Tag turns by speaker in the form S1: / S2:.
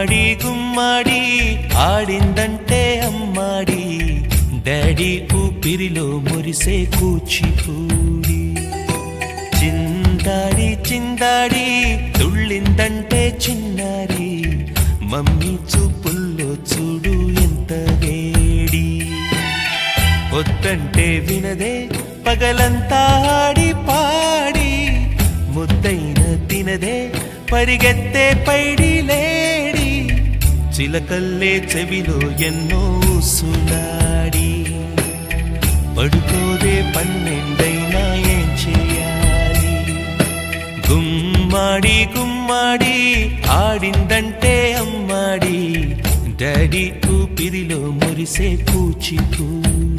S1: గుమ్మాడి గుమ్మాడి ఆడిందంటే అమ్మాడి డాడీ ఊపిరిలో మురిసే కూచిపూడి చిందాడి చిందాడి తుళ్ళిందంటే చిన్నారి మమ్మీ చూపుల్లో చూడు ఎంత వేడి వద్దంటే వినదే పగలంతా ఆడి పాడి ముద్దైన తినదే పరిగెత్తే పైడి లేడి చిలకల్లే చెవిలో ఎన్నో సులాడి పడుకోదే పన్నెండైనా ఏం చేయాలి గుమ్మాడి గుమ్మాడి ఆడిందంటే అమ్మాడి డాడీ ఊపిరిలో మురిసే కూచిపూడి